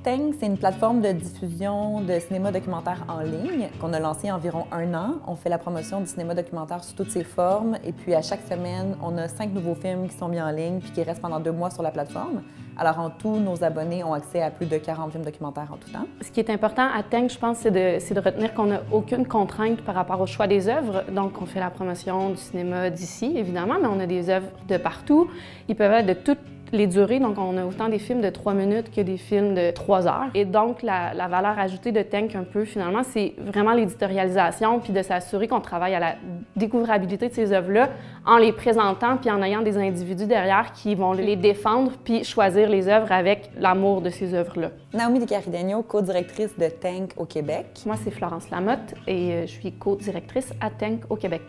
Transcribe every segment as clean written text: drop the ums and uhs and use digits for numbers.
Tank, c'est une plateforme de diffusion de cinéma documentaire en ligne qu'on a lancé il y a environ 1 an. On fait la promotion du cinéma documentaire sous toutes ses formes et puis à chaque semaine, on a 5 nouveaux films qui sont mis en ligne puis qui restent pendant 2 mois sur la plateforme. Alors en tout, nos abonnés ont accès à plus de 40 films documentaires en tout temps. Ce qui est important à Tank, je pense, c'est de retenir qu'on n'a aucune contrainte par rapport au choix des œuvres. Donc on fait la promotion du cinéma d'ici, évidemment, mais on a des œuvres de partout. Ils peuvent être de toutes les durées, donc on a autant des films de 3 minutes que des films de 3 heures. Et donc, la valeur ajoutée de Tank, un peu, finalement, c'est vraiment l'éditorialisation, puis de s'assurer qu'on travaille à la découvrabilité de ces œuvres-là en les présentant, puis en ayant des individus derrière qui vont les défendre, puis choisir les œuvres avec l'amour de ces œuvres-là. Naomi Descaridegno, co-directrice de Tank au Québec. Moi, c'est Florence Lamotte et je suis co-directrice à Tank au Québec.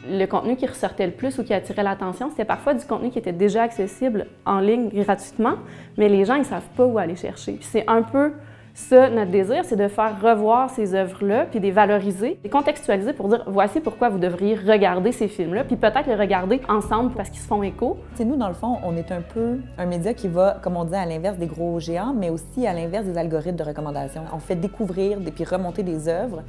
Le contenu qui ressortait le plus ou qui attirait l'attention, c'était parfois du contenu qui était déjà accessible en ligne gratuitement, mais les gens, ils ne savent pas où aller chercher. C'est un peu ça, notre désir, c'est de faire revoir ces œuvres-là, puis de les valoriser, les contextualiser pour dire voici pourquoi vous devriez regarder ces films-là, puis peut-être les regarder ensemble parce qu'ils se font écho. C'est nous, dans le fond, on est un peu un média qui va, comme on dit, à l'inverse des gros géants, mais aussi à l'inverse des algorithmes de recommandation. On fait découvrir puis remonter des œuvres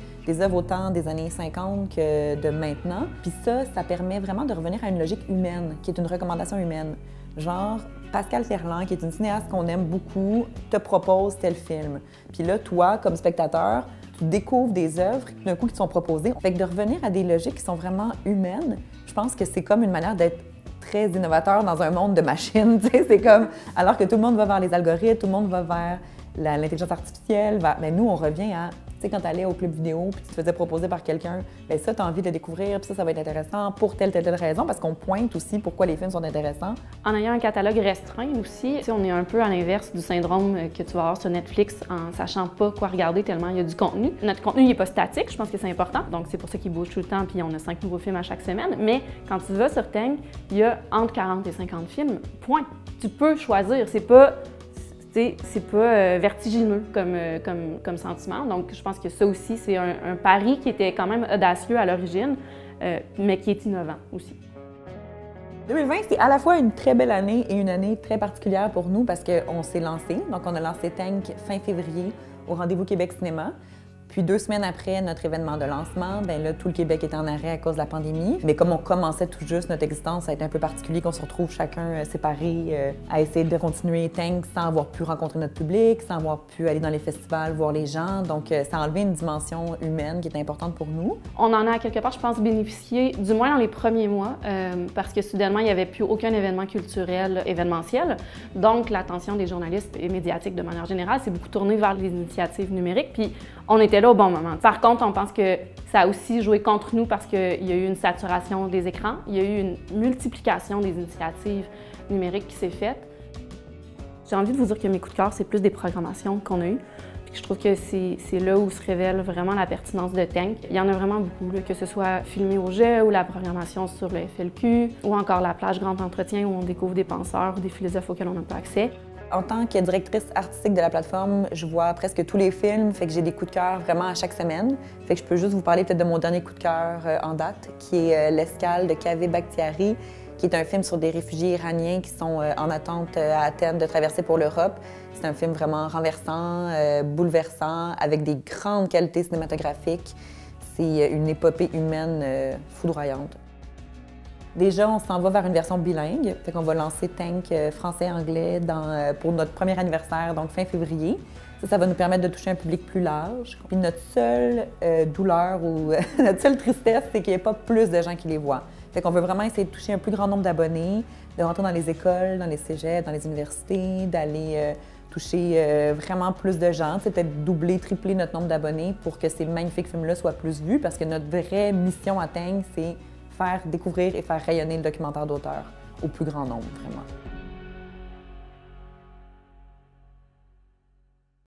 autant des années 50 que de maintenant. Puis ça permet vraiment de revenir à une logique humaine, qui est une recommandation humaine. Genre, Pascal Ferland, qui est une cinéaste qu'on aime beaucoup, te propose tel film. Puis là, toi, comme spectateur, tu découvres des œuvres d'un coup qui te sont proposées. Fait que de revenir à des logiques qui sont vraiment humaines, je pense que c'est comme une manière d'être très innovateur dans un monde de machines. C'est comme, alors que tout le monde va vers les algorithmes, tout le monde va vers l'intelligence artificielle, mais nous, on revient à, tu sais, quand tu allais au club vidéo puis tu te faisais proposer par quelqu'un, bien ça, tu as envie de découvrir, puis ça va être intéressant pour telle raison, parce qu'on pointe aussi pourquoi les films sont intéressants. En ayant un catalogue restreint aussi, on est un peu à l'inverse du syndrome que tu vas avoir sur Netflix en sachant pas quoi regarder tellement il y a du contenu. Notre contenu, il n'est pas statique, je pense que c'est important, donc c'est pour ça qu'il bouge tout le temps, puis on a 5 nouveaux films à chaque semaine, mais quand tu vas sur Tank, il y a entre 40 et 50 films, point. Tu peux choisir, c'est pas vertigineux comme sentiment. Donc, je pense que ça aussi, c'est un pari qui était quand même audacieux à l'origine, mais qui est innovant aussi. 2020, c'est à la fois une très belle année et une année très particulière pour nous parce qu'on s'est lancé. Donc, on a lancé Tank fin février au Rendez-vous Québec Cinéma. Puis 2 semaines après notre événement de lancement, bien là, tout le Québec était en arrêt à cause de la pandémie. Mais comme on commençait tout juste notre existence, ça a été un peu particulier qu'on se retrouve chacun séparés à essayer de continuer Tank sans avoir pu rencontrer notre public, sans avoir pu aller dans les festivals, voir les gens. Donc, ça a enlevé une dimension humaine qui est importante pour nous. On en a quelque part, je pense, bénéficié, du moins dans les premiers mois, parce que soudainement, il n'y avait plus aucun événement culturel événementiel. Donc, l'attention des journalistes et médiatiques de manière générale s'est beaucoup tournée vers les initiatives numériques. Puis, on était là au bon moment. Par contre, on pense que ça a aussi joué contre nous parce qu'il y a eu une saturation des écrans, il y a eu une multiplication des initiatives numériques qui s'est faite. J'ai envie de vous dire que mes coups de cœur, c'est plus des programmations qu'on a eues. Puis je trouve que c'est là où se révèle vraiment la pertinence de Tank. Il y en a vraiment beaucoup, là, que ce soit Filmé au jet ou la programmation sur le FLQ, ou encore la plage Grand Entretien où on découvre des penseurs ou des philosophes auxquels on n'a pas accès. En tant que directrice artistique de la plateforme, je vois presque tous les films, fait que j'ai des coups de cœur vraiment à chaque semaine. Fait que je peux juste vous parler peut-être de mon dernier coup de cœur en date, qui est L'escale de Kaveh Bakhtiari, qui est un film sur des réfugiés iraniens qui sont en attente à Athènes de traverser pour l'Europe. C'est un film vraiment renversant, bouleversant, avec des grandes qualités cinématographiques. C'est une épopée humaine foudroyante. Déjà, on s'en va vers une version bilingue. Fait qu'on va lancer Tank français-anglais pour notre premier anniversaire, donc fin février. Ça va nous permettre de toucher un public plus large. Puis notre seule douleur ou notre seule tristesse, c'est qu'il n'y ait pas plus de gens qui les voient. Fait qu'on veut vraiment essayer de toucher un plus grand nombre d'abonnés, de rentrer dans les écoles, dans les cégeps, dans les universités, d'aller toucher vraiment plus de gens, peut-être doubler, tripler notre nombre d'abonnés pour que ces magnifiques films-là soient plus vus, parce que notre vraie mission à Tank, c'est faire découvrir et faire rayonner le documentaire d'auteur au plus grand nombre, vraiment.